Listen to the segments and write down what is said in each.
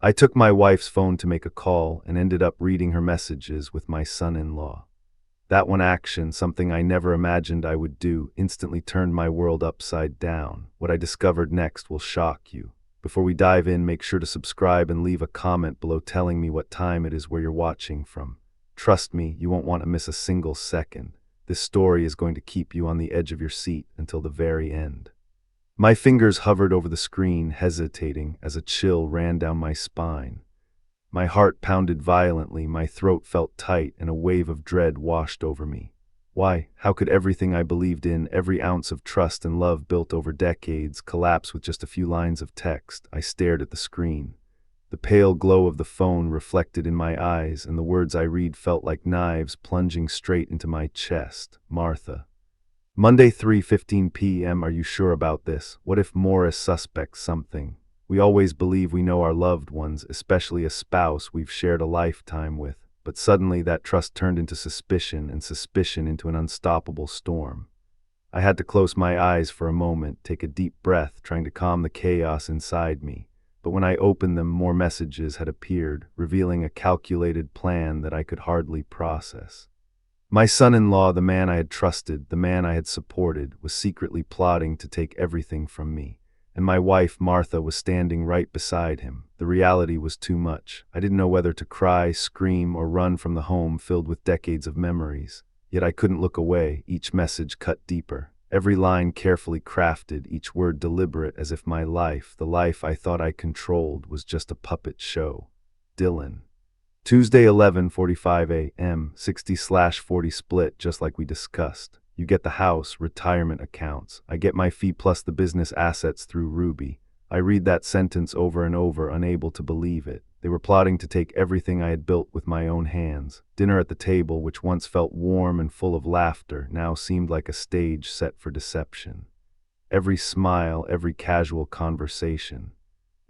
I took my wife's phone to make a call and ended up reading her messages with my son-in-law. That one action, something I never imagined I would do, instantly turned my world upside down. What I discovered next will shock you. Before we dive in, make sure to subscribe and leave a comment below telling me what time it is where you're watching from. Trust me, you won't want to miss a single second. This story is going to keep you on the edge of your seat until the very end. My fingers hovered over the screen, hesitating as a chill ran down my spine. My heart pounded violently, my throat felt tight, and a wave of dread washed over me. Why? How could everything I believed in, every ounce of trust and love built over decades, collapse with just a few lines of text? I stared at the screen. The pale glow of the phone reflected in my eyes, and the words I read felt like knives plunging straight into my chest. Martha. Monday, 3:15 p.m. Are you sure about this? What if Morris suspects something? We always believe we know our loved ones, especially a spouse we've shared a lifetime with. But suddenly that trust turned into suspicion, and suspicion into an unstoppable storm. I had to close my eyes for a moment, take a deep breath, trying to calm the chaos inside me. But when I opened them, more messages had appeared, revealing a calculated plan that I could hardly process. My son-in-law, the man I had trusted, the man I had supported, was secretly plotting to take everything from me. And my wife, Martha, was standing right beside him. The reality was too much. I didn't know whether to cry, scream, or run from the home filled with decades of memories. Yet I couldn't look away. Each message cut deeper. Every line carefully crafted, each word deliberate, as if my life, the life I thought I controlled, was just a puppet show. Dylan. Tuesday, 11:45 a.m., 60/40 split, just like we discussed. You get the house, retirement accounts. I get my fee plus the business assets through Ruby. I read that sentence over and over, unable to believe it. They were plotting to take everything I had built with my own hands. Dinner at the table, which once felt warm and full of laughter, now seemed like a stage set for deception. Every smile, every casual conversation,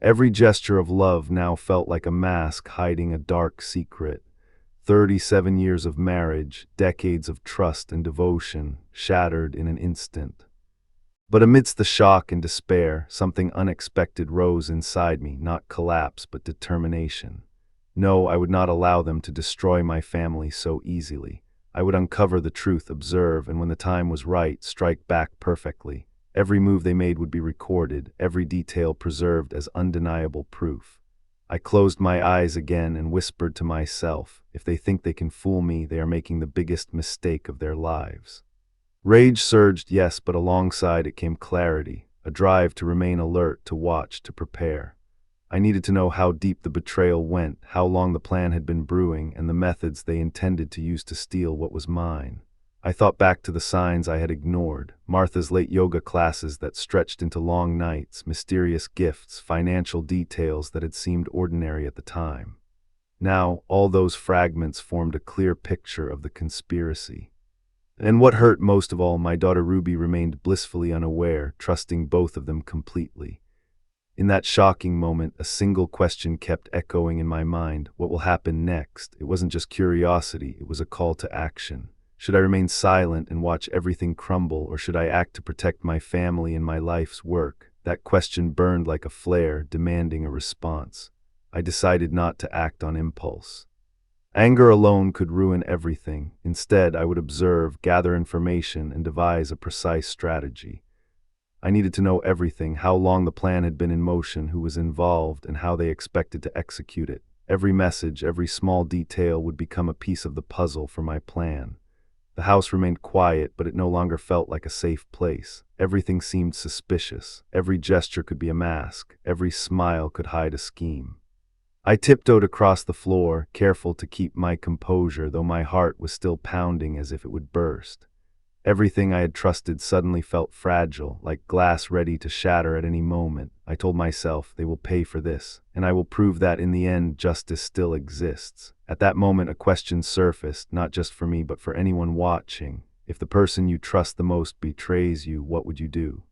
every gesture of love now felt like a mask hiding a dark secret. 37 years of marriage, decades of trust and devotion, shattered in an instant. But amidst the shock and despair, something unexpected rose inside me, not collapse, but determination. No, I would not allow them to destroy my family so easily. I would uncover the truth, observe, and when the time was right, strike back perfectly. Every move they made would be recorded, every detail preserved as undeniable proof. I closed my eyes again and whispered to myself, if they think they can fool me, they are making the biggest mistake of their lives. Rage surged, yes, but alongside it came clarity, a drive to remain alert, to watch, to prepare. I needed to know how deep the betrayal went, how long the plan had been brewing, and the methods they intended to use to steal what was mine. I thought back to the signs I had ignored, Martha's late yoga classes that stretched into long nights, mysterious gifts, financial details that had seemed ordinary at the time. Now, all those fragments formed a clear picture of the conspiracy. And what hurt most of all, my daughter Ruby remained blissfully unaware, trusting both of them completely. In that shocking moment, a single question kept echoing in my mind: what will happen next? It wasn't just curiosity, it was a call to action. Should I remain silent and watch everything crumble, or should I act to protect my family and my life's work? That question burned like a flare, demanding a response. I decided not to act on impulse. Anger alone could ruin everything. Instead, I would observe, gather information, and devise a precise strategy. I needed to know everything: how long the plan had been in motion, who was involved, and how they expected to execute it. Every message, every small detail would become a piece of the puzzle for my plan. The house remained quiet, but it no longer felt like a safe place. Everything seemed suspicious. Every gesture could be a mask. Every smile could hide a scheme. I tiptoed across the floor, careful to keep my composure, though my heart was still pounding as if it would burst. Everything I had trusted suddenly felt fragile, like glass ready to shatter at any moment. I told myself, they will pay for this, and I will prove that in the end justice still exists. At that moment, a question surfaced, not just for me, but for anyone watching. If the person you trust the most betrays you, what would you do?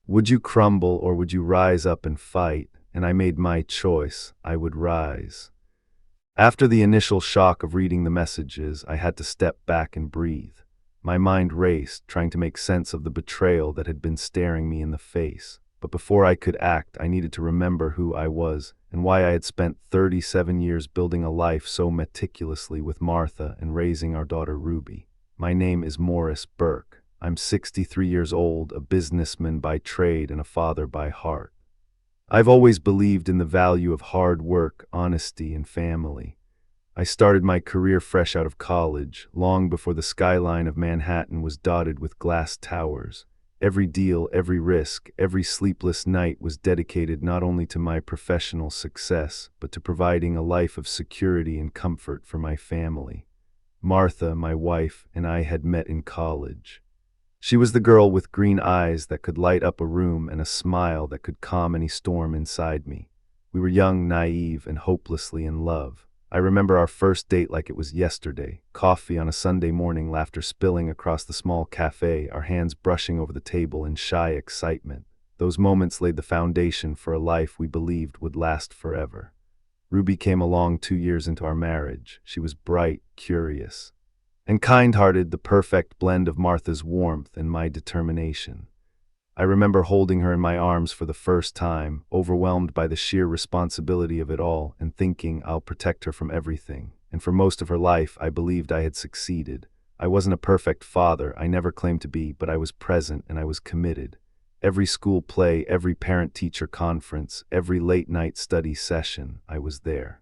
Would you crumble, or would you rise up and fight? And I made my choice. I would rise. After the initial shock of reading the messages, I had to step back and breathe. My mind raced, trying to make sense of the betrayal that had been staring me in the face. But before I could act, I needed to remember who I was and why I had spent 37 years building a life so meticulously with Martha and raising our daughter Ruby. My name is Morris Burke. I'm 63 years old, a businessman by trade and a father by heart. I've always believed in the value of hard work, honesty, and family. I started my career fresh out of college, long before the skyline of Manhattan was dotted with glass towers. Every deal, every risk, every sleepless night was dedicated not only to my professional success, but to providing a life of security and comfort for my family. Martha, my wife, and I had met in college. She was the girl with green eyes that could light up a room and a smile that could calm any storm inside me. We were young, naive, and hopelessly in love. I remember our first date like it was yesterday. Coffee on a Sunday morning, laughter spilling across the small cafe, our hands brushing over the table in shy excitement. Those moments laid the foundation for a life we believed would last forever. Ruby came along 2 years into our marriage. She was bright, curious, and kind-hearted, the perfect blend of Martha's warmth and my determination. I remember holding her in my arms for the first time, overwhelmed by the sheer responsibility of it all, and thinking I'll protect her from everything. And for most of her life, I believed I had succeeded. I wasn't a perfect father, I never claimed to be, but I was present and I was committed. Every school play, every parent-teacher conference, every late-night study session, I was there.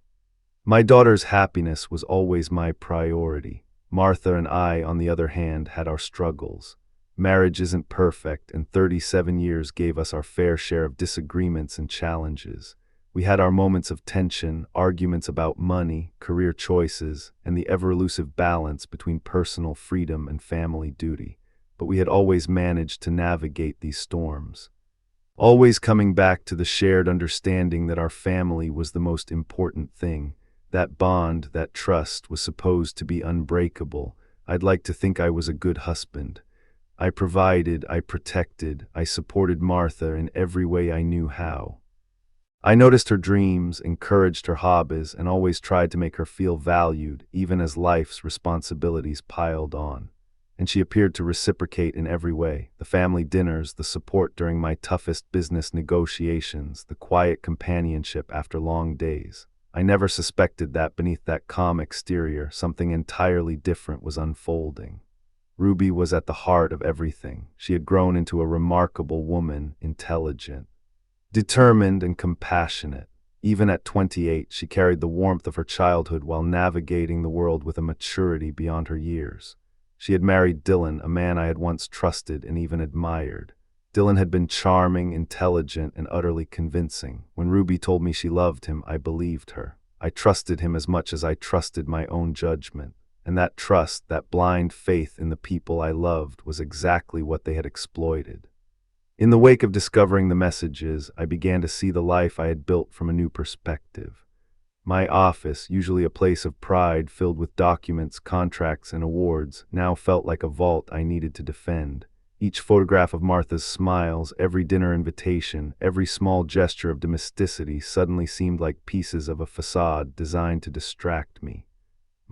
My daughter's happiness was always my priority. Martha and I, on the other hand, had our struggles. Marriage isn't perfect, and 37 years gave us our fair share of disagreements and challenges. We had our moments of tension, arguments about money, career choices, and the ever-elusive balance between personal freedom and family duty. But we had always managed to navigate these storms, always coming back to the shared understanding that our family was the most important thing. That bond, that trust, was supposed to be unbreakable. I'd like to think I was a good husband. I provided, I protected, I supported Martha in every way I knew how. I noticed her dreams, encouraged her hobbies, and always tried to make her feel valued, even as life's responsibilities piled on. And she appeared to reciprocate in every way: the family dinners, the support during my toughest business negotiations, the quiet companionship after long days. I never suspected that beneath that calm exterior, something entirely different was unfolding. Ruby was at the heart of everything. She had grown into a remarkable woman, intelligent, determined, and compassionate. Even at 28, she carried the warmth of her childhood while navigating the world with a maturity beyond her years. She had married Dylan, a man I had once trusted and even admired. Dylan had been charming, intelligent, and utterly convincing. When Ruby told me she loved him, I believed her. I trusted him as much as I trusted my own judgment. And that trust, that blind faith in the people I loved, was exactly what they had exploited. In the wake of discovering the messages, I began to see the life I had built from a new perspective. My office, usually a place of pride filled with documents, contracts, and awards, now felt like a vault I needed to defend. Each photograph of Martha's smiles, every dinner invitation, every small gesture of domesticity suddenly seemed like pieces of a facade designed to distract me.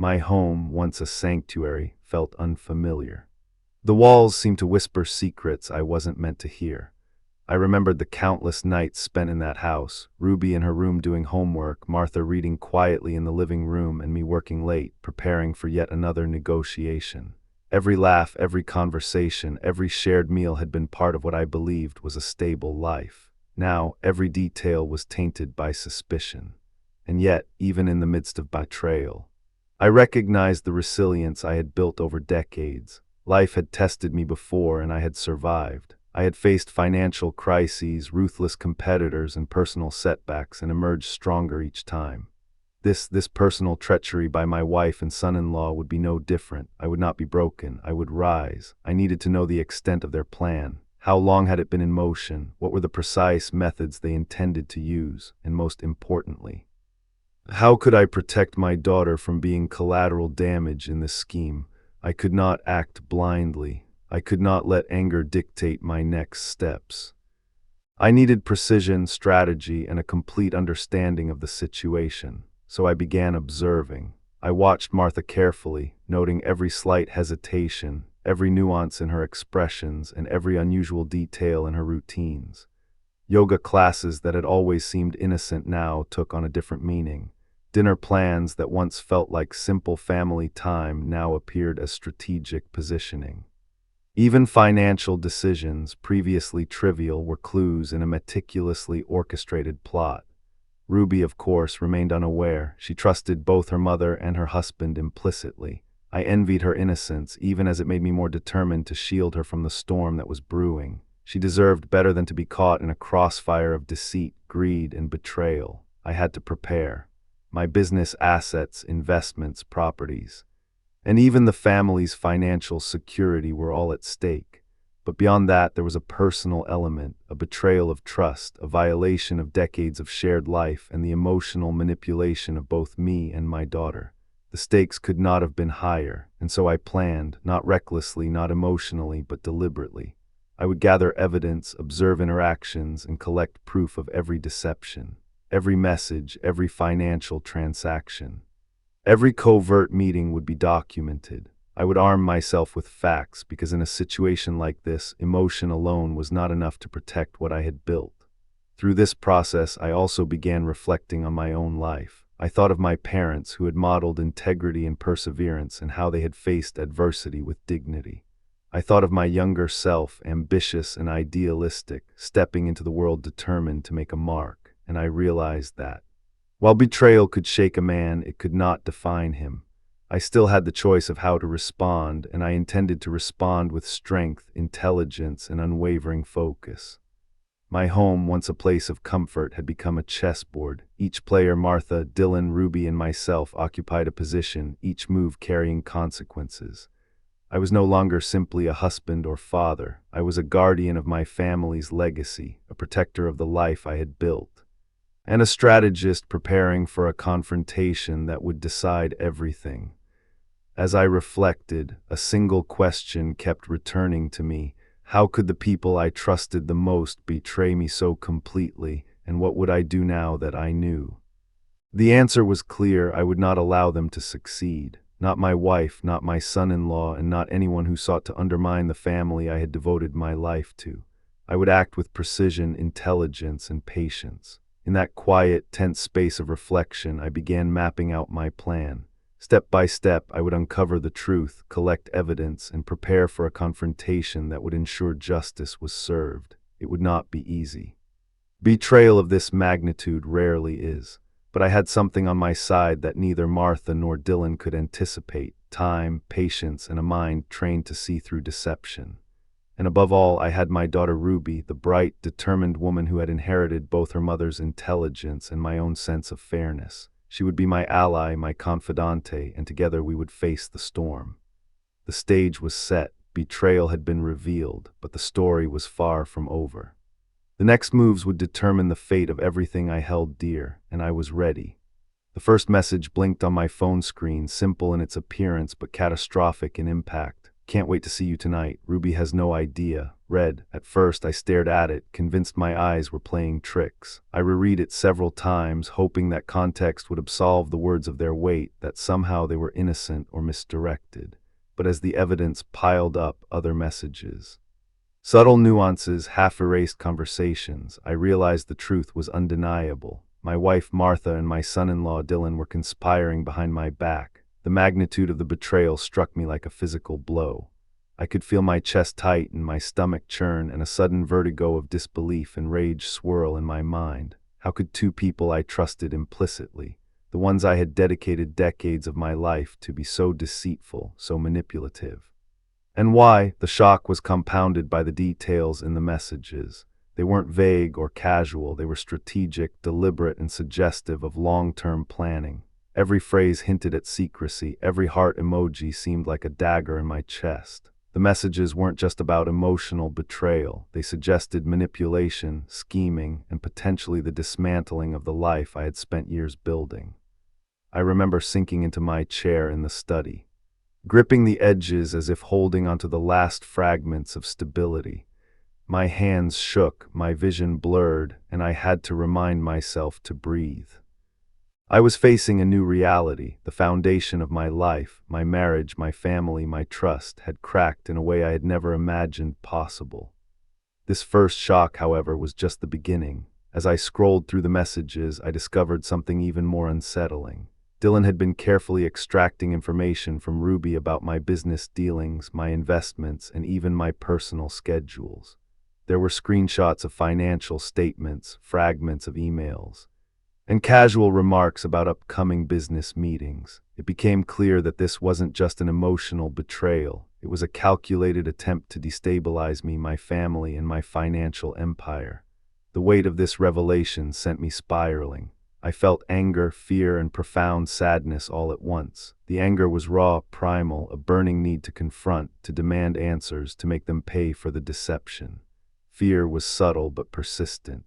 My home, once a sanctuary, felt unfamiliar. The walls seemed to whisper secrets I wasn't meant to hear. I remembered the countless nights spent in that house, Ruby in her room doing homework, Martha reading quietly in the living room, and me working late, preparing for yet another negotiation. Every laugh, every conversation, every shared meal had been part of what I believed was a stable life. Now, every detail was tainted by suspicion. And yet, even in the midst of betrayal, I recognized the resilience I had built over decades. Life had tested me before, and I had survived. I had faced financial crises, ruthless competitors, and personal setbacks, and emerged stronger each time. This personal treachery by my wife and son-in-law would be no different. I would not be broken. I would rise. I needed to know the extent of their plan. How long had it been in motion? What were the precise methods they intended to use? And most importantly, how could I protect my daughter from being collateral damage in this scheme? I could not act blindly. I could not let anger dictate my next steps. I needed precision, strategy, and a complete understanding of the situation. So I began observing. I watched Martha carefully, noting every slight hesitation, every nuance in her expressions, and every unusual detail in her routines. Yoga classes that had always seemed innocent now took on a different meaning. Dinner plans that once felt like simple family time now appeared as strategic positioning. Even financial decisions, previously trivial, were clues in a meticulously orchestrated plot. Ruby, of course, remained unaware. She trusted both her mother and her husband implicitly. I envied her innocence, even as it made me more determined to shield her from the storm that was brewing. She deserved better than to be caught in a crossfire of deceit, greed, and betrayal. I had to prepare. My business assets, investments, properties, and even the family's financial security were all at stake. But beyond that, there was a personal element, a betrayal of trust, a violation of decades of shared life, and the emotional manipulation of both me and my daughter. The stakes could not have been higher, and so I planned, not recklessly, not emotionally, but deliberately. I would gather evidence, observe interactions, and collect proof of every deception, every message, every financial transaction. Every covert meeting would be documented. I would arm myself with facts because in a situation like this, emotion alone was not enough to protect what I had built. Through this process, I also began reflecting on my own life. I thought of my parents who had modeled integrity and perseverance and how they had faced adversity with dignity. I thought of my younger self, ambitious and idealistic, stepping into the world determined to make a mark, and I realized that while betrayal could shake a man, it could not define him. I still had the choice of how to respond, and I intended to respond with strength, intelligence, and unwavering focus. My home, once a place of comfort, had become a chessboard. Each player, Martha, Dylan, Ruby, and myself, occupied a position, each move carrying consequences. I was no longer simply a husband or father. I was a guardian of my family's legacy, a protector of the life I had built, and a strategist preparing for a confrontation that would decide everything. As I reflected, a single question kept returning to me. How could the people I trusted the most betray me so completely, and what would I do now that I knew? The answer was clear. I would not allow them to succeed. Not my wife, not my son-in-law, and not anyone who sought to undermine the family I had devoted my life to. I would act with precision, intelligence, and patience. In that quiet, tense space of reflection, I began mapping out my plan. Step by step, I would uncover the truth, collect evidence, and prepare for a confrontation that would ensure justice was served. It would not be easy. Betrayal of this magnitude rarely is, but I had something on my side that neither Martha nor Dylan could anticipate: time, patience, and a mind trained to see through deception. And above all, I had my daughter Ruby, the bright, determined woman who had inherited both her mother's intelligence and my own sense of fairness. She would be my ally, my confidante, and together we would face the storm. The stage was set, betrayal had been revealed, but the story was far from over. The next moves would determine the fate of everything I held dear, and I was ready. The first message blinked on my phone screen, simple in its appearance but catastrophic in impact. "Can't wait to see you tonight. Ruby has no idea." Read. At first, I stared at it, convinced my eyes were playing tricks. I reread it several times, hoping that context would absolve the words of their weight, that somehow they were innocent or misdirected. But as the evidence piled up, other messages, subtle nuances, half-erased conversations, I realized the truth was undeniable. My wife Martha and my son-in-law Dylan were conspiring behind my back. The magnitude of the betrayal struck me like a physical blow. I could feel my chest tighten, my stomach churn, and a sudden vertigo of disbelief and rage swirl in my mind. How could two people I trusted implicitly, the ones I had dedicated decades of my life to, be so deceitful, so manipulative? And why? The shock was compounded by the details in the messages. They weren't vague or casual. They were strategic, deliberate, and suggestive of long-term planning. Every phrase hinted at secrecy. Every heart emoji seemed like a dagger in my chest. The messages weren't just about emotional betrayal. They suggested manipulation, scheming, and potentially the dismantling of the life I had spent years building. I remember sinking into my chair in the study, gripping the edges as if holding onto the last fragments of stability. My hands shook, my vision blurred, and I had to remind myself to breathe. I was facing a new reality. The foundation of my life, my marriage, my family, my trust, had cracked in a way I had never imagined possible. This first shock, however, was just the beginning. As I scrolled through the messages, I discovered something even more unsettling. Dylan had been carefully extracting information from Ruby about my business dealings, my investments, and even my personal schedules. There were screenshots of financial statements, fragments of emails, and casual remarks about upcoming business meetings. It became clear that this wasn't just an emotional betrayal. It was a calculated attempt to destabilize me, my family, and my financial empire. The weight of this revelation sent me spiraling. I felt anger, fear, and profound sadness all at once. The anger was raw, primal, a burning need to confront, to demand answers, to make them pay for the deception. Fear was subtle but persistent,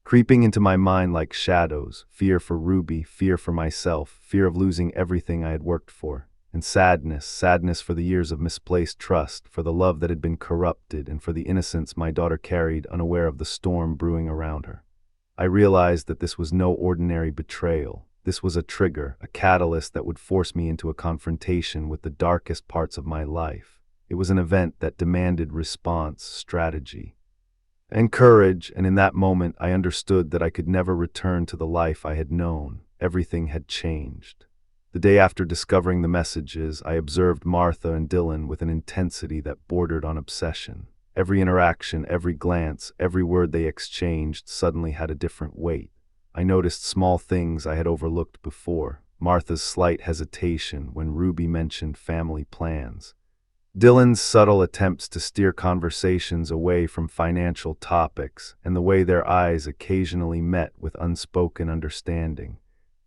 creeping into my mind like shadows: fear for Ruby, fear for myself, fear of losing everything I had worked for, and sadness for the years of misplaced trust, for the love that had been corrupted, and for the innocence my daughter carried, unaware of the storm brewing around her. I realized that this was no ordinary betrayal. This was a trigger, a catalyst that would force me into a confrontation with the darkest parts of my life. It was an event that demanded response, strategy, and courage, and in that moment I understood that I could never return to the life I had known. Everything had changed. The day after discovering the messages, I observed Martha and Dylan with an intensity that bordered on obsession. Every interaction, every glance, every word they exchanged suddenly had a different weight. I noticed small things I had overlooked before: Martha's slight hesitation when Ruby mentioned family plans, Dylan's subtle attempts to steer conversations away from financial topics, and the way their eyes occasionally met with unspoken understanding.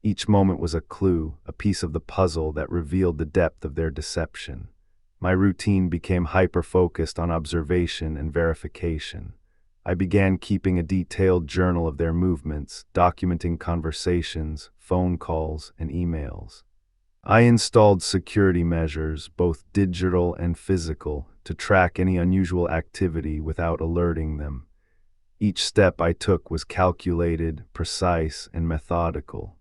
Each moment was a clue, a piece of the puzzle that revealed the depth of their deception. My routine became hyper-focused on observation and verification. I began keeping a detailed journal of their movements, documenting conversations, phone calls, and emails. I installed security measures, both digital and physical, to track any unusual activity without alerting them. Each step I took was calculated, precise, and methodical.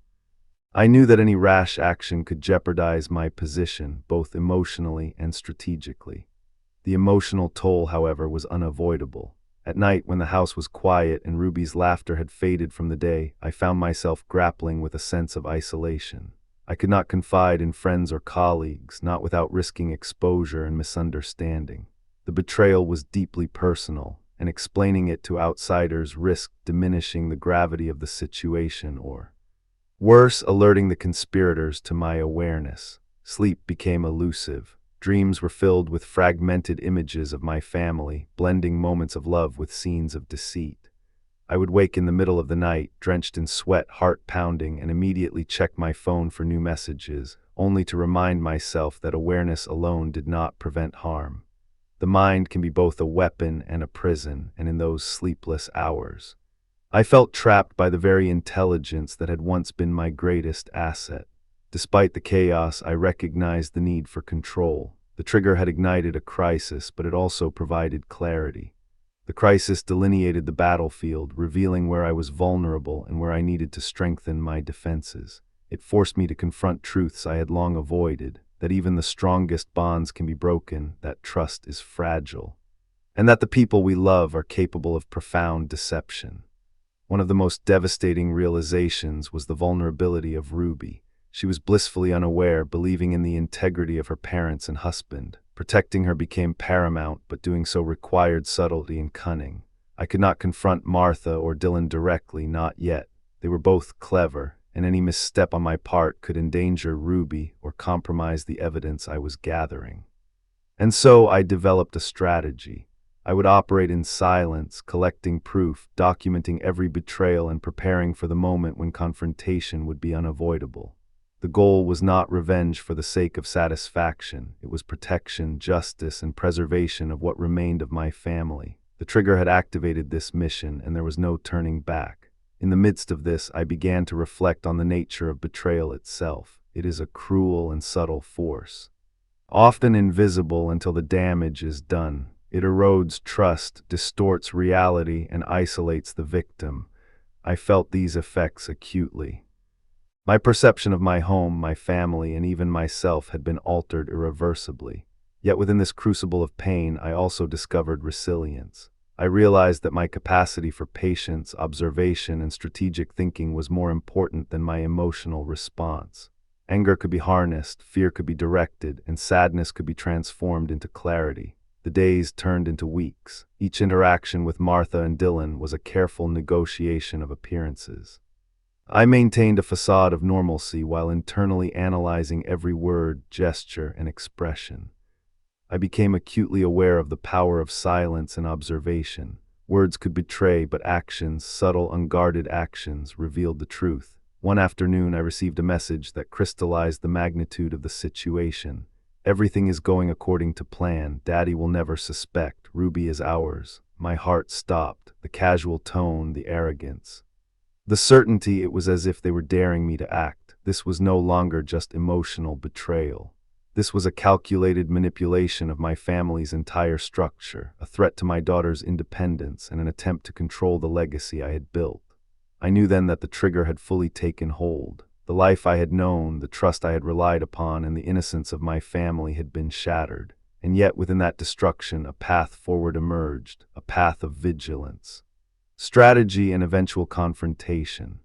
I knew that any rash action could jeopardize my position, both emotionally and strategically. The emotional toll, however, was unavoidable. At night, when the house was quiet and Ruby's laughter had faded from the day, I found myself grappling with a sense of isolation. I could not confide in friends or colleagues, not without risking exposure and misunderstanding. The betrayal was deeply personal, and explaining it to outsiders risked diminishing the gravity of the situation, or, worse, alerting the conspirators to my awareness. Sleep became elusive. Dreams were filled with fragmented images of my family, blending moments of love with scenes of deceit. I would wake in the middle of the night, drenched in sweat, heart pounding, and immediately check my phone for new messages, only to remind myself that awareness alone did not prevent harm. The mind can be both a weapon and a prison, and in those sleepless hours, I felt trapped by the very intelligence that had once been my greatest asset. Despite the chaos, I recognized the need for control. The trigger had ignited a crisis, but it also provided clarity. The crisis delineated the battlefield, revealing where I was vulnerable and where I needed to strengthen my defenses. It forced me to confront truths I had long avoided, that even the strongest bonds can be broken, that trust is fragile, and that the people we love are capable of profound deception. One of the most devastating realizations was the vulnerability of Ruby. She was blissfully unaware, believing in the integrity of her parents and husband. Protecting her became paramount, but doing so required subtlety and cunning. I could not confront Martha or Dylan directly, not yet. They were both clever, and any misstep on my part could endanger Ruby or compromise the evidence I was gathering. And so I developed a strategy. I would operate in silence, collecting proof, documenting every betrayal, and preparing for the moment when confrontation would be unavoidable. The goal was not revenge for the sake of satisfaction. It was protection, justice, and preservation of what remained of my family. The trigger had activated this mission, and there was no turning back. In the midst of this, I began to reflect on the nature of betrayal itself. It is a cruel and subtle force, often invisible until the damage is done. It erodes trust, distorts reality, and isolates the victim. I felt these effects acutely. My perception of my home, my family, and even myself had been altered irreversibly. Yet within this crucible of pain, I also discovered resilience. I realized that my capacity for patience, observation, and strategic thinking was more important than my emotional response. Anger could be harnessed, fear could be directed, and sadness could be transformed into clarity. The days turned into weeks. Each interaction with Martha and Dylan was a careful negotiation of appearances. I maintained a facade of normalcy while internally analyzing every word, gesture, and expression. I became acutely aware of the power of silence and observation. Words could betray, but actions, subtle, unguarded actions, revealed the truth. One afternoon, I received a message that crystallized the magnitude of the situation. Everything is going according to plan. Daddy will never suspect. Ruby is ours. My heart stopped. The casual tone, the arrogance. The certainty, it was as if they were daring me to act. This was no longer just emotional betrayal. This was a calculated manipulation of my family's entire structure, a threat to my daughter's independence, and an attempt to control the legacy I had built. I knew then that the trigger had fully taken hold. The life I had known, the trust I had relied upon, and the innocence of my family had been shattered. And yet within that destruction, a path forward emerged, a path of vigilance, strategy, and eventual confrontation.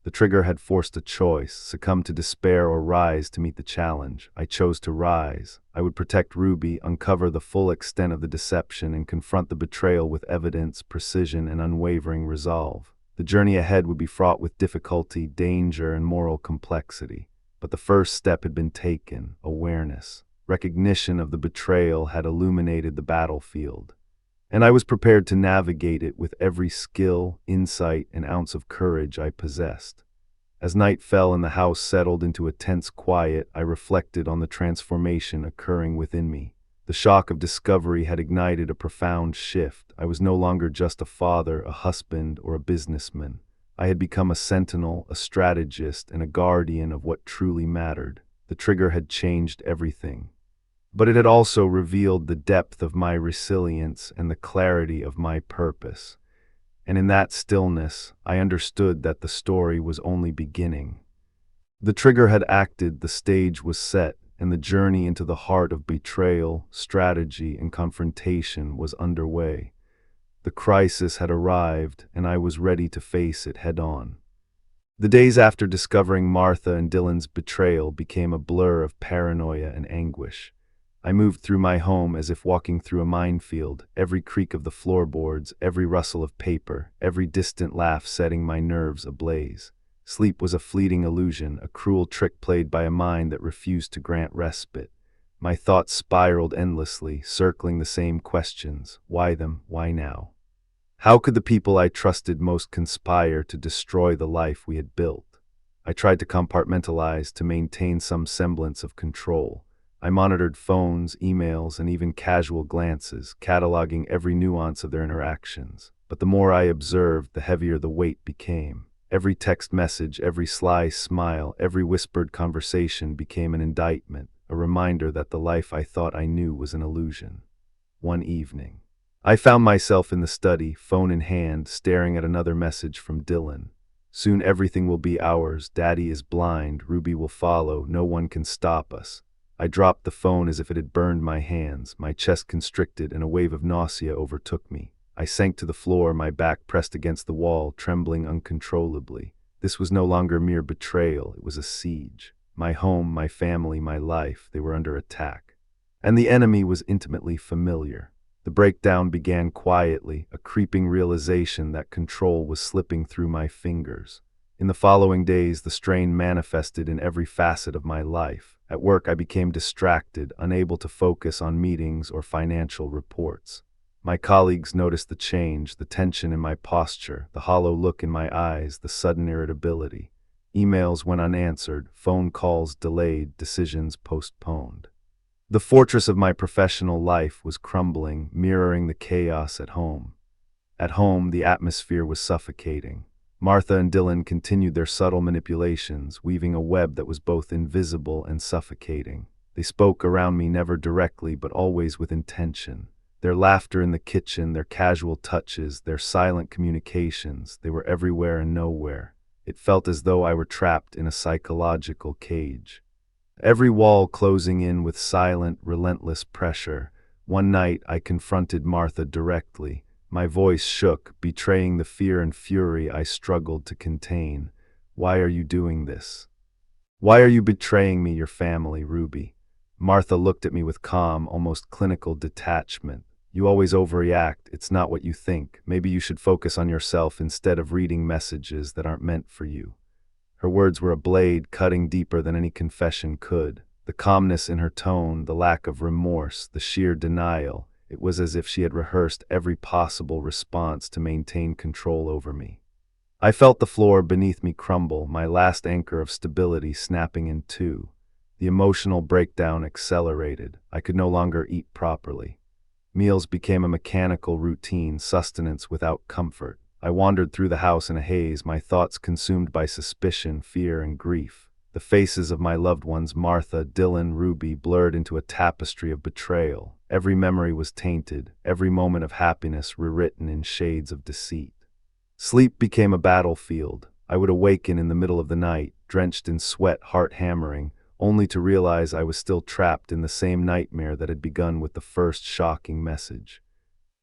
The trigger had forced a choice, succumb to despair or rise to meet the challenge. I chose to rise. I would protect Ruby, uncover the full extent of the deception, and confront the betrayal with evidence, precision, and unwavering resolve. The journey ahead would be fraught with difficulty, danger, and moral complexity. But the first step had been taken: awareness. Recognition of the betrayal had illuminated the battlefield, and I was prepared to navigate it with every skill, insight, and ounce of courage I possessed. As night fell and the house settled into a tense quiet, I reflected on the transformation occurring within me. The shock of discovery had ignited a profound shift. I was no longer just a father, a husband, or a businessman. I had become a sentinel, a strategist, and a guardian of what truly mattered. The trigger had changed everything. But it had also revealed the depth of my resilience and the clarity of my purpose. And in that stillness, I understood that the story was only beginning. The trigger had acted, the stage was set, and the journey into the heart of betrayal, strategy, and confrontation was underway. The crisis had arrived, and I was ready to face it head-on. The days after discovering Martha and Dylan's betrayal became a blur of paranoia and anguish. I moved through my home as if walking through a minefield, every creak of the floorboards, every rustle of paper, every distant laugh setting my nerves ablaze. Sleep was a fleeting illusion, a cruel trick played by a mind that refused to grant respite. My thoughts spiraled endlessly, circling the same questions. Why them? Why now? How could the people I trusted most conspire to destroy the life we had built? I tried to compartmentalize, to maintain some semblance of control. I monitored phones, emails, and even casual glances, cataloging every nuance of their interactions. But the more I observed, the heavier the weight became. Every text message, every sly smile, every whispered conversation became an indictment, a reminder that the life I thought I knew was an illusion. One evening, I found myself in the study, phone in hand, staring at another message from Dylan. Soon everything will be ours. Daddy is blind. Ruby will follow. No one can stop us. I dropped the phone as if it had burned my hands. My chest constricted and a wave of nausea overtook me. I sank to the floor, my back pressed against the wall, trembling uncontrollably. This was no longer mere betrayal, it was a siege. My home, my family, my life, they were under attack. And the enemy was intimately familiar. The breakdown began quietly, a creeping realization that control was slipping through my fingers. In the following days, the strain manifested in every facet of my life. At work, I became distracted, unable to focus on meetings or financial reports. My colleagues noticed the change, the tension in my posture, the hollow look in my eyes, the sudden irritability. Emails went unanswered, phone calls delayed, decisions postponed. The fortress of my professional life was crumbling, mirroring the chaos at home. At home, the atmosphere was suffocating. Martha and Dylan continued their subtle manipulations, weaving a web that was both invisible and suffocating. They spoke around me, never directly, but always with intention. Their laughter in the kitchen, their casual touches, their silent communications, they were everywhere and nowhere. It felt as though I were trapped in a psychological cage. Every wall closing in with silent, relentless pressure. One night, I confronted Martha directly. My voice shook, betraying the fear and fury I struggled to contain. Why are you doing this? Why are you betraying me, your family, Ruby? Martha looked at me with calm, almost clinical detachment. You always overreact. It's not what you think. Maybe you should focus on yourself instead of reading messages that aren't meant for you. Her words were a blade cutting deeper than any confession could. The calmness in her tone, the lack of remorse, the sheer denial. It was as if she had rehearsed every possible response to maintain control over me. I felt the floor beneath me crumble, my last anchor of stability snapping in two. The emotional breakdown accelerated. I could no longer eat properly. Meals became a mechanical routine, sustenance without comfort. I wandered through the house in a haze, my thoughts consumed by suspicion, fear, and grief. The faces of my loved ones, Martha, Dylan, Ruby, blurred into a tapestry of betrayal. Every memory was tainted, every moment of happiness rewritten in shades of deceit. Sleep became a battlefield. I would awaken in the middle of the night, drenched in sweat, heart hammering, only to realize I was still trapped in the same nightmare that had begun with the first shocking message.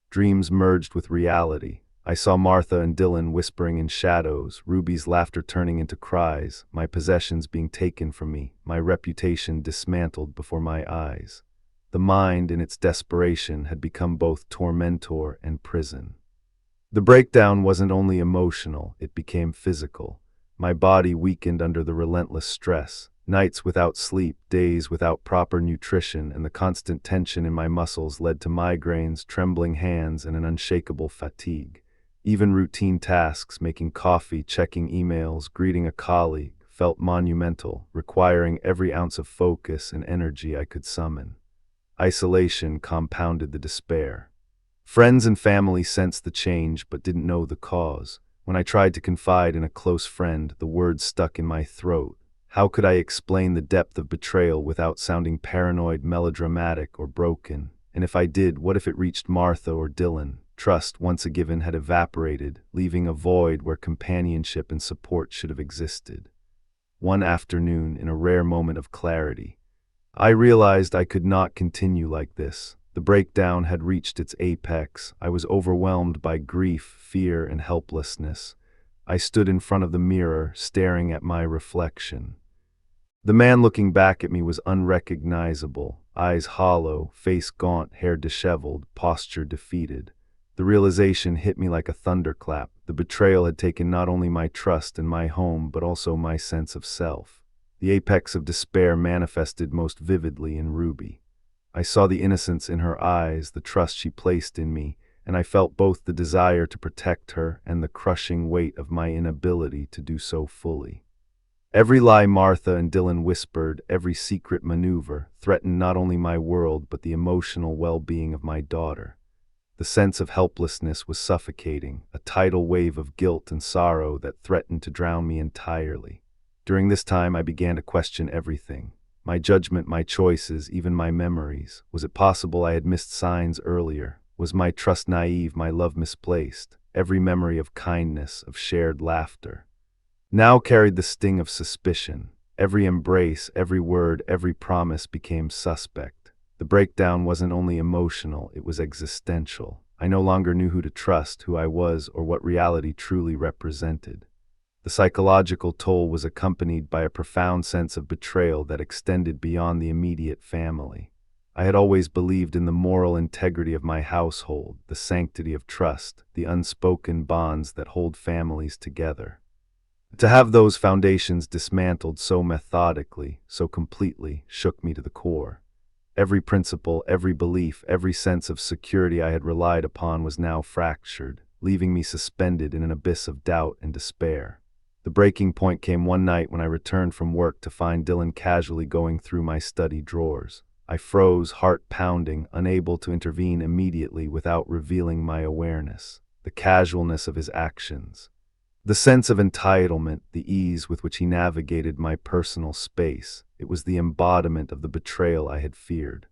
Dreams merged with reality. I saw Martha and Dylan whispering in shadows, Ruby's laughter turning into cries, my possessions being taken from me, my reputation dismantled before my eyes. The mind, in its desperation, had become both tormentor and prison. The breakdown wasn't only emotional, it became physical. My body weakened under the relentless stress. Nights without sleep, days without proper nutrition, and the constant tension in my muscles led to migraines, trembling hands, and an unshakable fatigue. Even routine tasks, making coffee, checking emails, greeting a colleague, felt monumental, requiring every ounce of focus and energy I could summon. Isolation compounded the despair. Friends and family sensed the change but didn't know the cause. When I tried to confide in a close friend, the words stuck in my throat. How could I explain the depth of betrayal without sounding paranoid, melodramatic, or broken? And if I did, what if it reached Martha or Dylan? Trust, once a given, had evaporated, leaving a void where companionship and support should have existed. One afternoon, in a rare moment of clarity, I realized I could not continue like this. The breakdown had reached its apex. I was overwhelmed by grief, fear, and helplessness. I stood in front of the mirror, staring at my reflection. The man looking back at me was unrecognizable, eyes hollow, face gaunt, hair disheveled, posture defeated. The realization hit me like a thunderclap. The betrayal had taken not only my trust and my home, but also my sense of self. The apex of despair manifested most vividly in Ruby. I saw the innocence in her eyes, the trust she placed in me, and I felt both the desire to protect her and the crushing weight of my inability to do so fully. Every lie Martha and Dylan whispered, every secret maneuver, threatened not only my world but the emotional well-being of my daughter. The sense of helplessness was suffocating, a tidal wave of guilt and sorrow that threatened to drown me entirely. During this time I began to question everything. My judgment, my choices, even my memories. Was it possible I had missed signs earlier? Was my trust naive, my love misplaced? Every memory of kindness, of shared laughter, now carried the sting of suspicion. Every embrace, every word, every promise became suspect. The breakdown wasn't only emotional, it was existential. I no longer knew who to trust, who I was, or what reality truly represented. The psychological toll was accompanied by a profound sense of betrayal that extended beyond the immediate family. I had always believed in the moral integrity of my household, the sanctity of trust, the unspoken bonds that hold families together. To have those foundations dismantled so methodically, so completely, shook me to the core. Every principle, every belief, every sense of security I had relied upon was now fractured, leaving me suspended in an abyss of doubt and despair. The breaking point came one night when I returned from work to find Dylan casually going through my study drawers. I froze, heart pounding, unable to intervene immediately without revealing my awareness. The casualness of his actions, the sense of entitlement, the ease with which he navigated my personal space, it was the embodiment of the betrayal I had feared.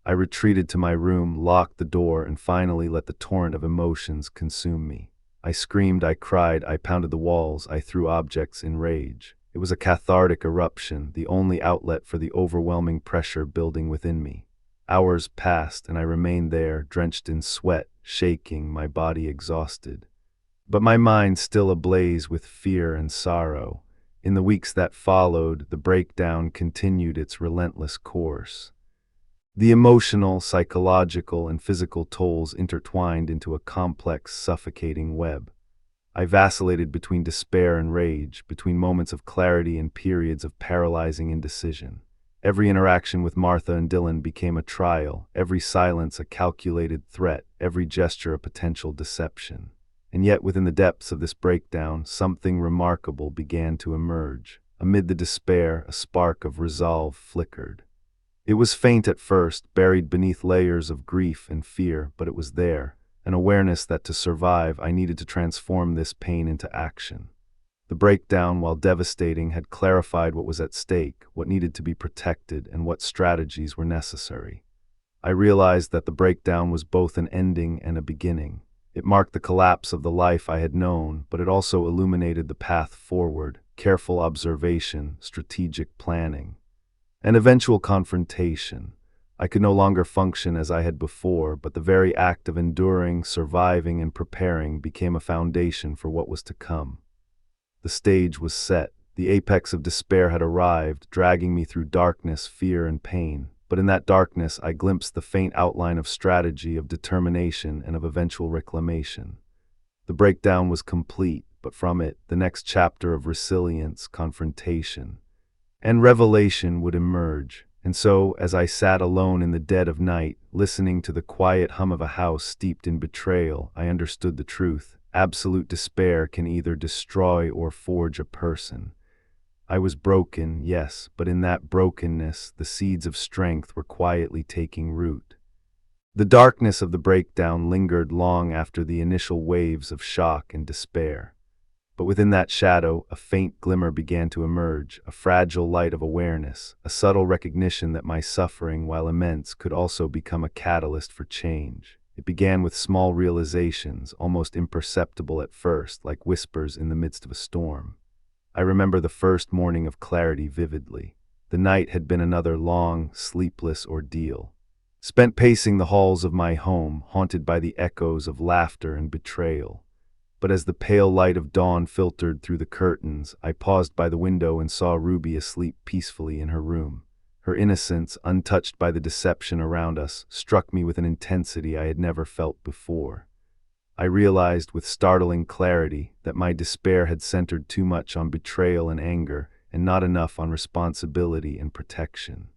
I retreated to my room, locked the door, and finally let the torrent of emotions consume me. I screamed, I cried, I pounded the walls, I threw objects in rage. It was a cathartic eruption, the only outlet for the overwhelming pressure building within me. Hours passed, and I remained there, drenched in sweat, shaking, my body exhausted. But my mind still ablaze with fear and sorrow. In the weeks that followed, the breakdown continued its relentless course. The emotional, psychological, and physical tolls intertwined into a complex, suffocating web. I vacillated between despair and rage, between moments of clarity and periods of paralyzing indecision. Every interaction with Martha and Dylan became a trial, every silence a calculated threat, every gesture a potential deception. And yet, within the depths of this breakdown, something remarkable began to emerge. Amid the despair, a spark of resolve flickered. It was faint at first, buried beneath layers of grief and fear, but it was there, an awareness that to survive I needed to transform this pain into action. The breakdown, while devastating, had clarified what was at stake, what needed to be protected, and what strategies were necessary. I realized that the breakdown was both an ending and a beginning. It marked the collapse of the life I had known, but it also illuminated the path forward: careful observation, strategic planning, and eventual confrontation. I could no longer function as I had before, but the very act of enduring, surviving, and preparing became a foundation for what was to come. The stage was set. The apex of despair had arrived, dragging me through darkness, fear, and pain. But in that darkness, I glimpsed the faint outline of strategy, of determination, and of eventual reclamation. The breakdown was complete, but from it, the next chapter of resilience, confrontation, and revelation would emerge. And so, as I sat alone in the dead of night, listening to the quiet hum of a house steeped in betrayal, I understood the truth. Absolute despair can either destroy or forge a person. I was broken, yes, but in that brokenness, the seeds of strength were quietly taking root. The darkness of the breakdown lingered long after the initial waves of shock and despair. But within that shadow, a faint glimmer began to emerge, a fragile light of awareness, a subtle recognition that my suffering, while immense, could also become a catalyst for change. It began with small realizations, almost imperceptible at first, like whispers in the midst of a storm. I remember the first morning of clarity vividly. The night had been another long, sleepless ordeal, spent pacing the halls of my home, haunted by the echoes of laughter and betrayal. But as the pale light of dawn filtered through the curtains, I paused by the window and saw Ruby asleep peacefully in her room. Her innocence, untouched by the deception around us, struck me with an intensity I had never felt before. I realized with startling clarity that my despair had centered too much on betrayal and anger, and not enough on responsibility and protection.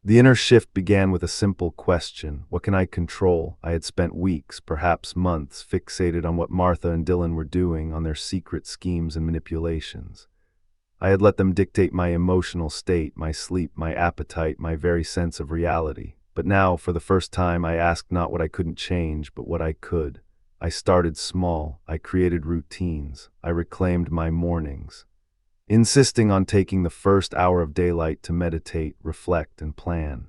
The inner shift began with a simple question: what can I control? I had spent weeks, perhaps months, fixated on what Martha and Dylan were doing, on their secret schemes and manipulations. I had let them dictate my emotional state, my sleep, my appetite, my very sense of reality. But now, for the first time, I asked not what I couldn't change, but what I could. I started small. I created routines. I reclaimed my mornings, insisting on taking the first hour of daylight to meditate, reflect, and plan.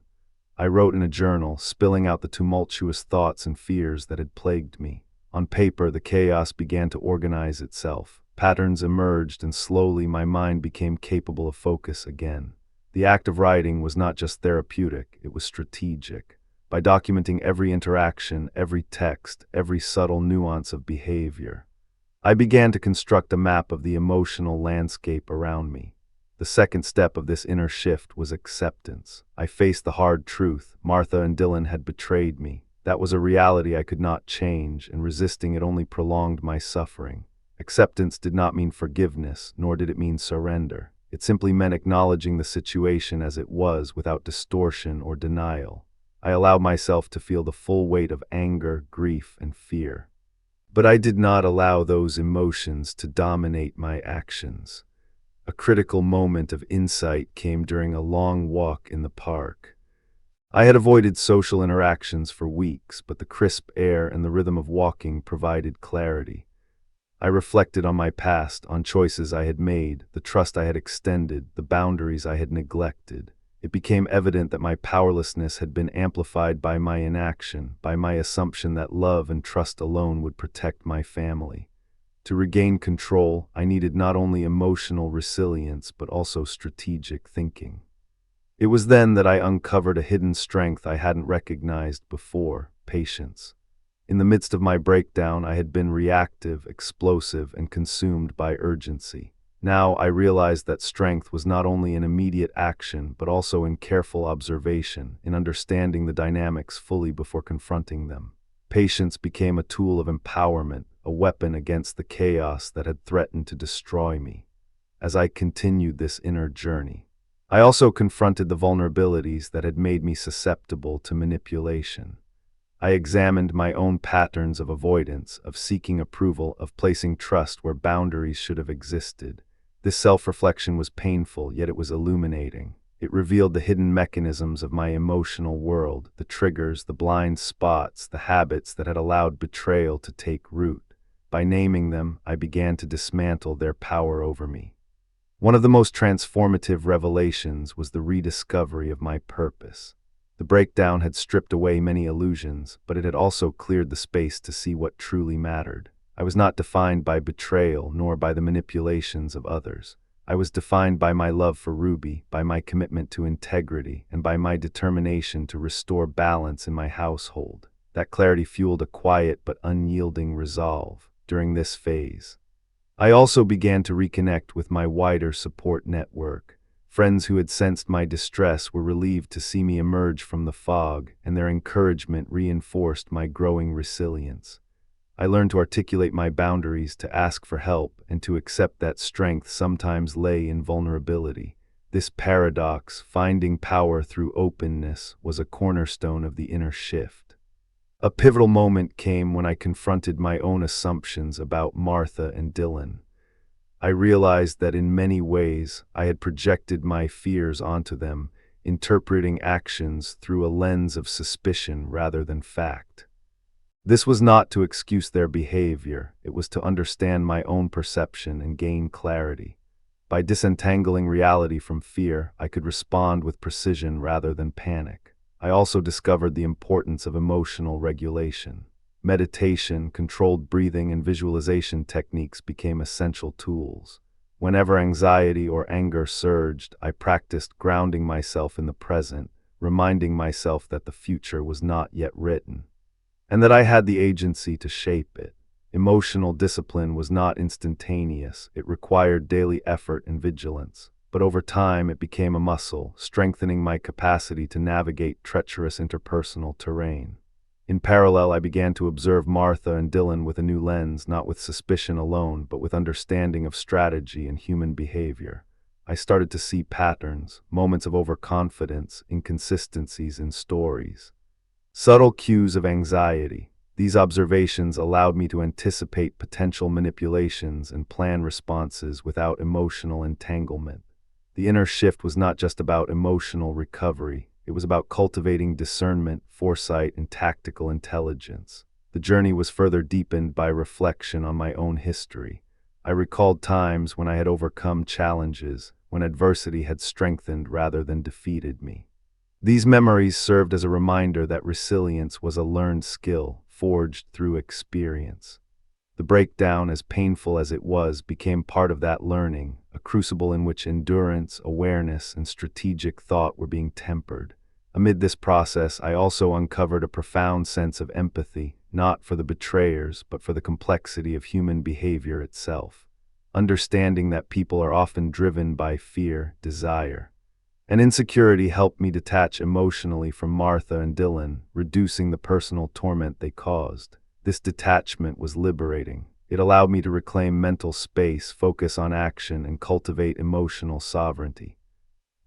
I wrote in a journal, spilling out the tumultuous thoughts and fears that had plagued me. On paper, the chaos began to organize itself. Patterns emerged, and slowly my mind became capable of focus again. The act of writing was not just therapeutic, it was strategic. By documenting every interaction, every text, every subtle nuance of behavior, I began to construct a map of the emotional landscape around me. The second step of this inner shift was acceptance. I faced the hard truth: Martha and Dylan had betrayed me. That was a reality I could not change, and resisting it only prolonged my suffering. Acceptance did not mean forgiveness, nor did it mean surrender. It simply meant acknowledging the situation as it was, without distortion or denial. I allowed myself to feel the full weight of anger, grief, and fear. But I did not allow those emotions to dominate my actions. A critical moment of insight came during a long walk in the park. I had avoided social interactions for weeks, but the crisp air and the rhythm of walking provided clarity. I reflected on my past, on choices I had made, the trust I had extended, the boundaries I had neglected. It became evident that my powerlessness had been amplified by my inaction, by my assumption that love and trust alone would protect my family. To regain control, I needed not only emotional resilience, but also strategic thinking. It was then that I uncovered a hidden strength I hadn't recognized before: patience. In the midst of my breakdown, I had been reactive, explosive, and consumed by urgency. Now I realized that strength was not only in immediate action, but also in careful observation, in understanding the dynamics fully before confronting them. Patience became a tool of empowerment, a weapon against the chaos that had threatened to destroy me. As I continued this inner journey, I also confronted the vulnerabilities that had made me susceptible to manipulation. I examined my own patterns of avoidance, of seeking approval, of placing trust where boundaries should have existed. This self-reflection was painful, yet it was illuminating. It revealed the hidden mechanisms of my emotional world, the triggers, the blind spots, the habits that had allowed betrayal to take root. By naming them, I began to dismantle their power over me. One of the most transformative revelations was the rediscovery of my purpose. The breakdown had stripped away many illusions, but it had also cleared the space to see what truly mattered. I was not defined by betrayal, nor by the manipulations of others. I was defined by my love for Ruby, by my commitment to integrity, and by my determination to restore balance in my household. That clarity fueled a quiet but unyielding resolve. During this phase, I also began to reconnect with my wider support network. Friends who had sensed my distress were relieved to see me emerge from the fog, and their encouragement reinforced my growing resilience. I learned to articulate my boundaries, to ask for help, and to accept that strength sometimes lay in vulnerability. This paradox, finding power through openness, was a cornerstone of the inner shift. A pivotal moment came when I confronted my own assumptions about Martha and Dylan. I realized that in many ways I had projected my fears onto them, interpreting actions through a lens of suspicion rather than fact. This was not to excuse their behavior, it was to understand my own perception and gain clarity. By disentangling reality from fear, I could respond with precision rather than panic. I also discovered the importance of emotional regulation. Meditation, controlled breathing, and visualization techniques became essential tools. Whenever anxiety or anger surged, I practiced grounding myself in the present, reminding myself that the future was not yet written, and that I had the agency to shape it. Emotional discipline was not instantaneous, it required daily effort and vigilance. But over time it became a muscle, strengthening my capacity to navigate treacherous interpersonal terrain. In parallel, I began to observe Martha and Dylan with a new lens, not with suspicion alone, but with understanding of strategy and human behavior. I started to see patterns, moments of overconfidence, inconsistencies in stories, subtle cues of anxiety. These observations allowed me to anticipate potential manipulations and plan responses without emotional entanglement. The inner shift was not just about emotional recovery. It was about cultivating discernment, foresight, and tactical intelligence. The journey was further deepened by reflection on my own history. I recalled times when I had overcome challenges, when adversity had strengthened rather than defeated me. These memories served as a reminder that resilience was a learned skill, forged through experience. The breakdown, as painful as it was, became part of that learning, a crucible in which endurance, awareness, and strategic thought were being tempered. Amid this process, I also uncovered a profound sense of empathy, not for the betrayers, but for the complexity of human behavior itself. Understanding that people are often driven by fear, desire, and insecurity helped me detach emotionally from Martha and Dylan, reducing the personal torment they caused. This detachment was liberating. It allowed me to reclaim mental space, focus on action, and cultivate emotional sovereignty.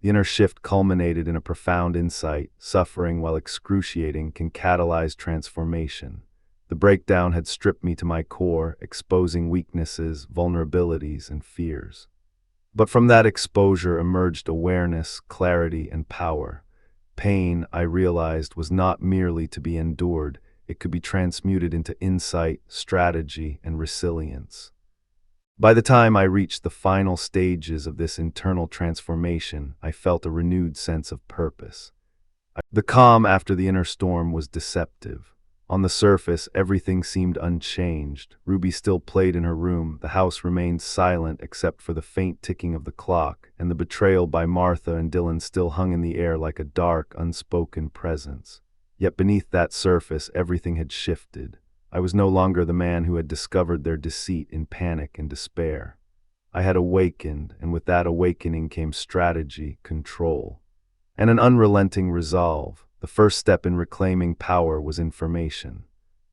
The inner shift culminated in a profound insight: suffering, while excruciating, can catalyze transformation. The breakdown had stripped me to my core, exposing weaknesses, vulnerabilities, and fears. But from that exposure emerged awareness, clarity, and power. Pain, I realized, was not merely to be endured. It could be transmuted into insight, strategy, and resilience. By the time I reached the final stages of this internal transformation, I felt a renewed sense of purpose. The calm after the inner storm was deceptive. On the surface, everything seemed unchanged. Ruby still played in her room, the house remained silent except for the faint ticking of the clock, and the betrayal by Martha and Dylan still hung in the air like a dark, unspoken presence. Yet beneath that surface, everything had shifted. I was no longer the man who had discovered their deceit in panic and despair. I had awakened, and with that awakening came strategy, control, and an unrelenting resolve. The first step in reclaiming power was information.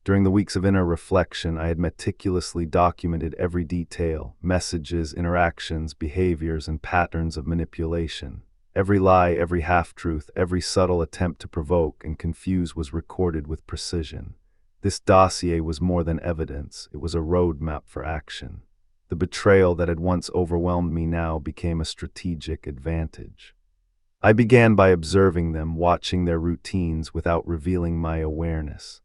During the weeks of inner reflection, I had meticulously documented every detail: messages, interactions, behaviors, and patterns of manipulation. Every lie, every half-truth, every subtle attempt to provoke and confuse was recorded with precision. This dossier was more than evidence, it was a roadmap for action. The betrayal that had once overwhelmed me now became a strategic advantage. I began by observing them, watching their routines without revealing my awareness.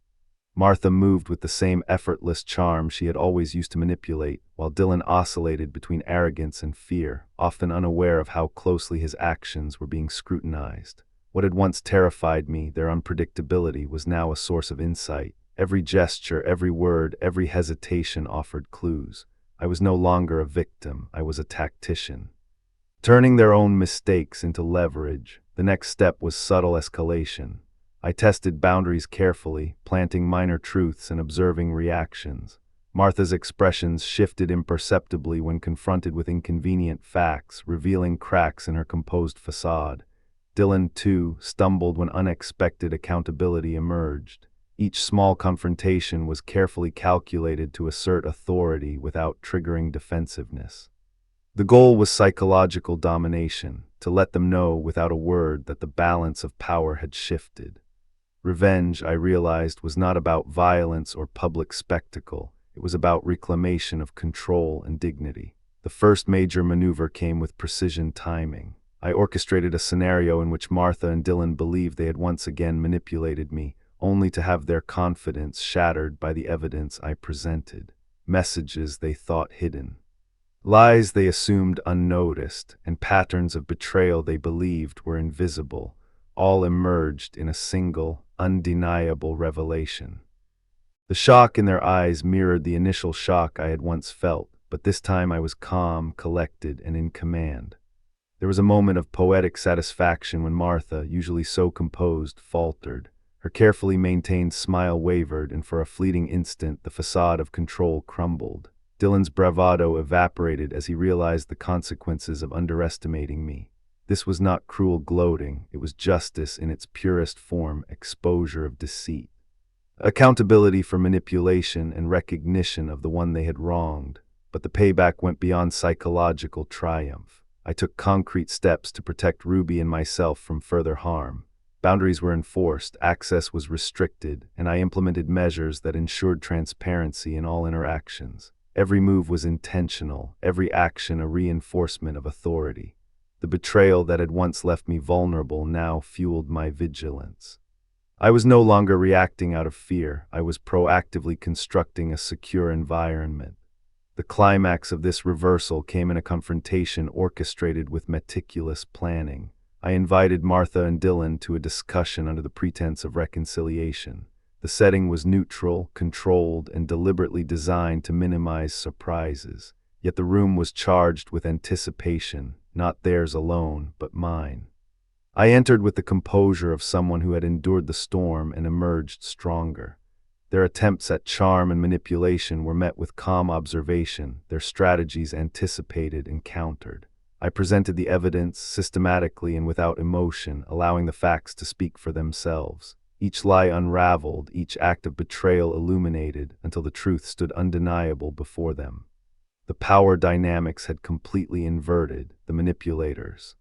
Martha moved with the same effortless charm she had always used to manipulate, while Dylan oscillated between arrogance and fear, often unaware of how closely his actions were being scrutinized. What had once terrified me, their unpredictability, was now a source of insight. Every gesture, every word, every hesitation offered clues. I was no longer a victim, I was a tactician. Turning their own mistakes into leverage, the next step was subtle escalation. I tested boundaries carefully, planting minor truths and observing reactions. Martha's expressions shifted imperceptibly when confronted with inconvenient facts, revealing cracks in her composed facade. Dylan, too, stumbled when unexpected accountability emerged. Each small confrontation was carefully calculated to assert authority without triggering defensiveness. The goal was psychological domination, to let them know without a word that the balance of power had shifted. Revenge, I realized, was not about violence or public spectacle. It was about reclamation of control and dignity. The first major maneuver came with precision timing. I orchestrated a scenario in which Martha and Dylan believed they had once again manipulated me, only to have their confidence shattered by the evidence I presented. Messages they thought hidden, lies they assumed unnoticed, and patterns of betrayal they believed were invisible, all emerged in a single, undeniable revelation. The shock in their eyes mirrored the initial shock I had once felt, but this time I was calm, collected, and in command. There was a moment of poetic satisfaction when Martha, usually so composed, faltered. Her carefully maintained smile wavered, and for a fleeting instant the facade of control crumbled. Dylan's bravado evaporated as he realized the consequences of underestimating me. This was not cruel gloating, it was justice in its purest form, exposure of deceit. Accountability for manipulation and recognition of the one they had wronged. But the payback went beyond psychological triumph. I took concrete steps to protect Ruby and myself from further harm. Boundaries were enforced, access was restricted, and I implemented measures that ensured transparency in all interactions. Every move was intentional, every action a reinforcement of authority. The betrayal that had once left me vulnerable now fueled my vigilance. I was no longer reacting out of fear, I was proactively constructing a secure environment. The climax of this reversal came in a confrontation orchestrated with meticulous planning. I invited Martha and Dylan to a discussion under the pretense of reconciliation. The setting was neutral, controlled, and deliberately designed to minimize surprises. Yet the room was charged with anticipation, not theirs alone, but mine. I entered with the composure of someone who had endured the storm and emerged stronger. Their attempts at charm and manipulation were met with calm observation, their strategies anticipated and countered. I presented the evidence systematically and without emotion, allowing the facts to speak for themselves. Each lie unraveled, each act of betrayal illuminated, until the truth stood undeniable before them. The power dynamics had completely inverted. The manipulators,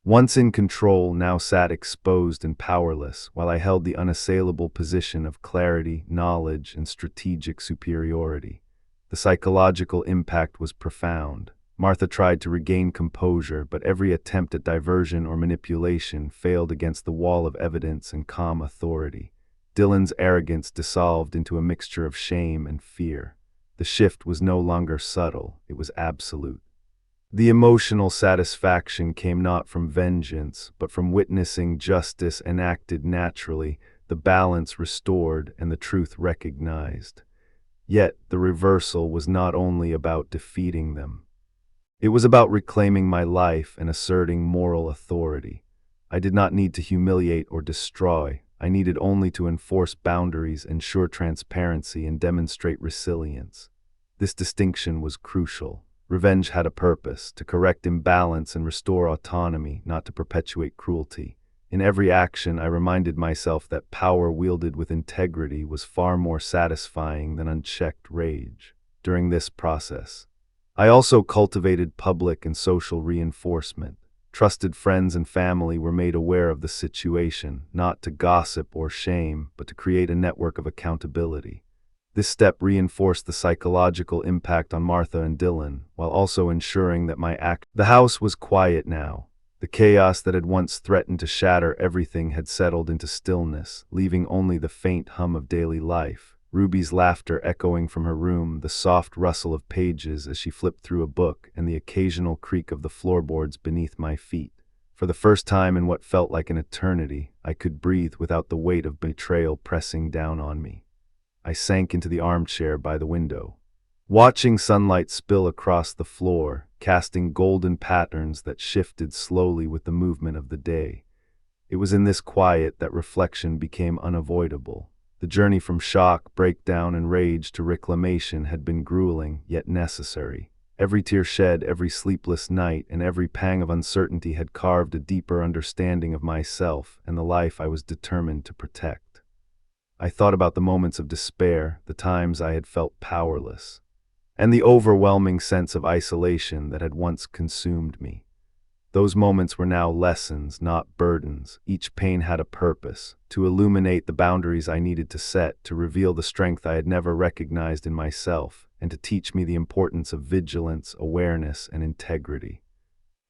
once in control, now sat exposed and powerless, while I held the unassailable position of clarity, knowledge, and strategic superiority. The psychological impact was profound. Martha tried to regain composure, but every attempt at diversion or manipulation failed against the wall of evidence and calm authority. Dylan's arrogance dissolved into a mixture of shame and fear. The shift was no longer subtle, it was absolute. The emotional satisfaction came not from vengeance, but from witnessing justice enacted naturally, the balance restored, and the truth recognized. Yet, the reversal was not only about defeating them. It was about reclaiming my life and asserting moral authority. I did not need to humiliate or destroy. I needed only to enforce boundaries, ensure transparency, and demonstrate resilience. This distinction was crucial. Revenge had a purpose: to correct imbalance and restore autonomy, not to perpetuate cruelty. In every action, I reminded myself that power wielded with integrity was far more satisfying than unchecked rage. During this process, I also cultivated public and social reinforcement. Trusted friends and family were made aware of the situation, not to gossip or shame, but to create a network of accountability. This step reinforced the psychological impact on Martha and Dylan, while also ensuring that The house was quiet now. The chaos that had once threatened to shatter everything had settled into stillness, leaving only the faint hum of daily life. Ruby's laughter echoing from her room, the soft rustle of pages as she flipped through a book, and the occasional creak of the floorboards beneath my feet. For the first time in what felt like an eternity, I could breathe without the weight of betrayal pressing down on me. I sank into the armchair by the window, watching sunlight spill across the floor, casting golden patterns that shifted slowly with the movement of the day. It was in this quiet that reflection became unavoidable. The journey from shock, breakdown, and rage to reclamation had been grueling, yet necessary. Every tear shed, every sleepless night, and every pang of uncertainty had carved a deeper understanding of myself and the life I was determined to protect. I thought about the moments of despair, the times I had felt powerless, and the overwhelming sense of isolation that had once consumed me. Those moments were now lessons, not burdens. Each pain had a purpose: to illuminate the boundaries I needed to set, to reveal the strength I had never recognized in myself, and to teach me the importance of vigilance, awareness, and integrity.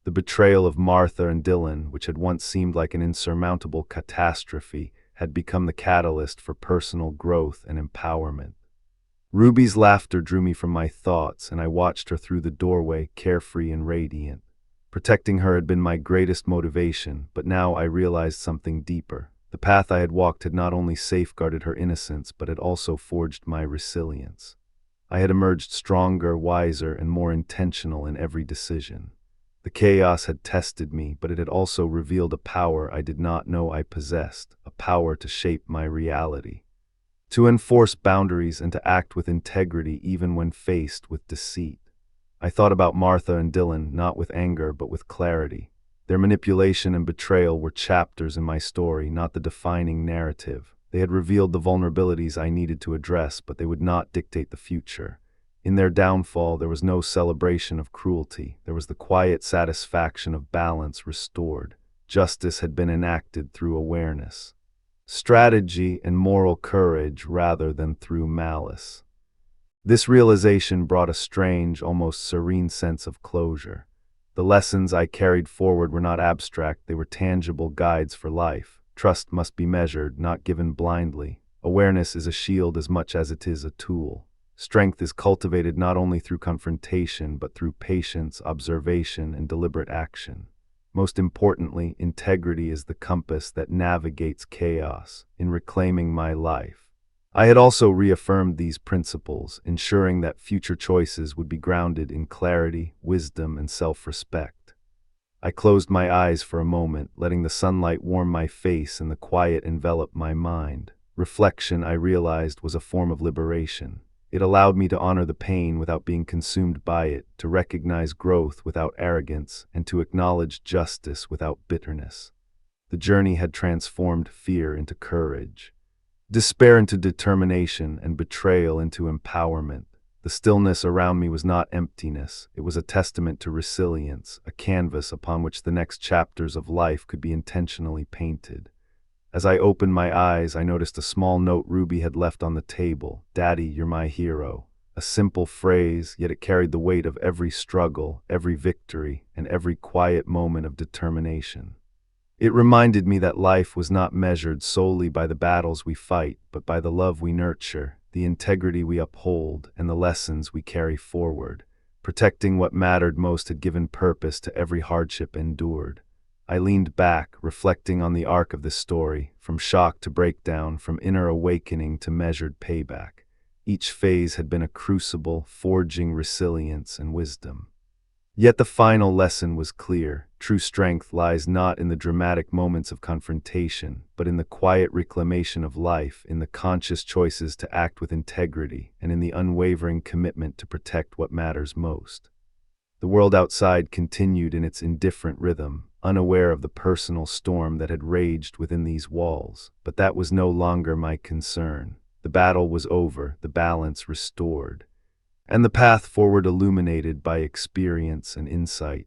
The betrayal of Martha and Dylan, which had once seemed like an insurmountable catastrophe, had become the catalyst for personal growth and empowerment. Ruby's laughter drew me from my thoughts, and I watched her through the doorway, carefree and radiant. Protecting her had been my greatest motivation, but now I realized something deeper. The path I had walked had not only safeguarded her innocence, but had also forged my resilience. I had emerged stronger, wiser, and more intentional in every decision. The chaos had tested me, but it had also revealed a power I did not know I possessed, a power to shape my reality, to enforce boundaries, and to act with integrity even when faced with deceit. I thought about Martha and Dylan, not with anger, but with clarity. Their manipulation and betrayal were chapters in my story, not the defining narrative. They had revealed the vulnerabilities I needed to address, but they would not dictate the future. In their downfall, there was no celebration of cruelty. There was the quiet satisfaction of balance restored. Justice had been enacted through awareness, strategy, and moral courage rather than through malice. This realization brought a strange, almost serene sense of closure. The lessons I carried forward were not abstract, they were tangible guides for life. Trust must be measured, not given blindly. Awareness is a shield as much as it is a tool. Strength is cultivated not only through confrontation, but through patience, observation, and deliberate action. Most importantly, integrity is the compass that navigates chaos. In reclaiming my life, I had also reaffirmed these principles, ensuring that future choices would be grounded in clarity, wisdom, and self-respect. I closed my eyes for a moment, letting the sunlight warm my face and the quiet envelop my mind. Reflection, I realized, was a form of liberation. It allowed me to honor the pain without being consumed by it, to recognize growth without arrogance, and to acknowledge justice without bitterness. The journey had transformed fear into courage, despair into determination, and betrayal into empowerment. The stillness around me was not emptiness. It was a testament to resilience, a canvas upon which the next chapters of life could be intentionally painted. As I opened my eyes, I noticed a small note Ruby had left on the table. "Daddy, you're my hero." A simple phrase, yet it carried the weight of every struggle, every victory, and every quiet moment of determination. It reminded me that life was not measured solely by the battles we fight, but by the love we nurture, the integrity we uphold, and the lessons we carry forward. Protecting what mattered most had given purpose to every hardship endured. I leaned back, reflecting on the arc of this story, from shock to breakdown, from inner awakening to measured payback. Each phase had been a crucible, forging resilience and wisdom. Yet the final lesson was clear. True strength lies not in the dramatic moments of confrontation, but in the quiet reclamation of life, in the conscious choices to act with integrity, and in the unwavering commitment to protect what matters most. The world outside continued in its indifferent rhythm, unaware of the personal storm that had raged within these walls. But that was no longer my concern. The battle was over, the balance restored, and the path forward illuminated by experience and insight.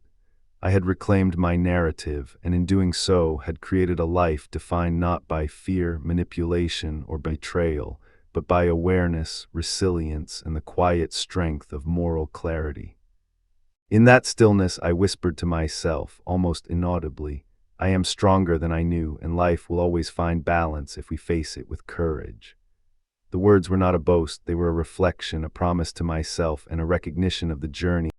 I had reclaimed my narrative, and in doing so had created a life defined not by fear, manipulation, or betrayal, but by awareness, resilience, and the quiet strength of moral clarity. In that stillness I whispered to myself, almost inaudibly, I am stronger than I knew, and life will always find balance if we face it with courage. The words were not a boast, they were a reflection, a promise to myself, and a recognition of the journey